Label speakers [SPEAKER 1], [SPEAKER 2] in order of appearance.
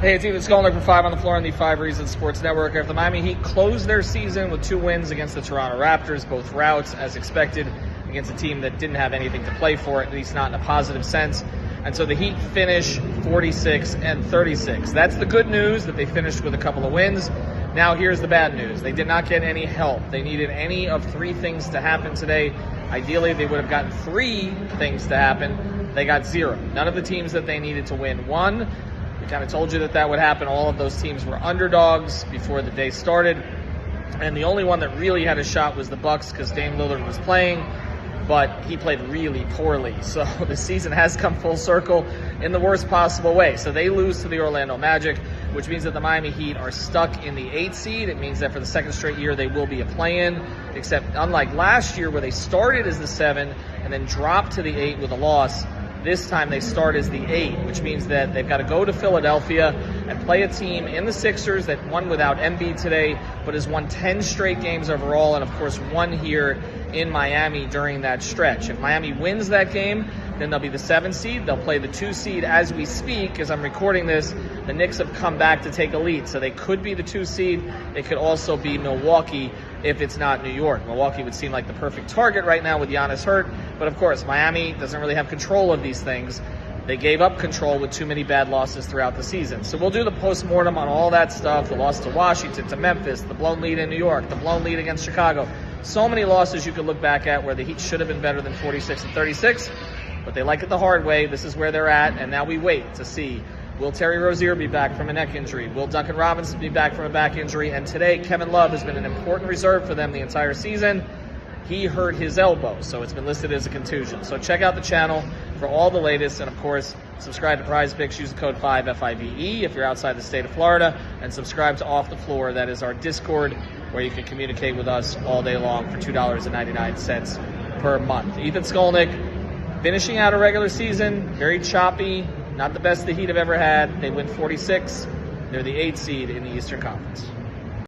[SPEAKER 1] Hey, it's Ethan Skolnick for 5 on the Floor on the 5 Reasons Sports Network. After the Miami Heat closed their season with 2 wins against the Toronto Raptors, both routes as expected against a team that didn't have anything to play for, at least not in a positive sense. And so the Heat finish 46-36. That's the good news, that they finished with a couple of wins. Now here's the bad news. They did not get any help. They needed any of 3 things to happen today. Ideally, they would have gotten 3 things to happen. They got 0. None of the teams that they needed to win won. We kind of told you that would happen. All of those teams were underdogs before the day started. And the only one that really had a shot was the Bucks because Dame Lillard was playing, but he played really poorly. So the season has come full circle in the worst possible way. So they lose to the Orlando Magic, which means that the Miami Heat are stuck in the 8th seed. It means that for the second straight year, they will be a play-in, except unlike last year where they started as the 7 and then dropped to the 8 with a loss. This time they start as the 8, which means that they've got to go to Philadelphia and play a team in the Sixers that won without Embiid today, but has won 10 straight games overall, and of course won here in Miami during that stretch. If Miami wins that game, then they'll be the 7 seed. They'll play the 2 seed as we speak. As I'm recording this, the Knicks have come back to take a lead, so they could be the 2 seed. It could also be Milwaukee if it's not New York. Milwaukee would seem like the perfect target right now with Giannis hurt, but of course, Miami doesn't really have control of these things. They gave up control with too many bad losses throughout the season. So we'll do the post-mortem on all that stuff, the loss to Washington, to Memphis, the blown lead in New York, the blown lead against Chicago. So many losses you could look back at where the Heat should have been better than 46-36, but they like it the hard way. This is where they're at, and now we wait to see, will Terry Rozier be back from a neck injury? Will Duncan Robinson be back from a back injury? And today, Kevin Love has been an important reserve for them the entire season. He hurt his elbow, so it's been listed as a contusion. So check out the channel for all the latest, and of course, subscribe to Prize Picks. Use the code 5 FIVE if you're outside the state of Florida, and subscribe to Off the Floor. That is our Discord, where you can communicate with us all day long for $2.99 per month. Ethan Skolnick, finishing out a regular season, very choppy, not the best the Heat have ever had. They win 46. They're the 8th seed in the Eastern Conference.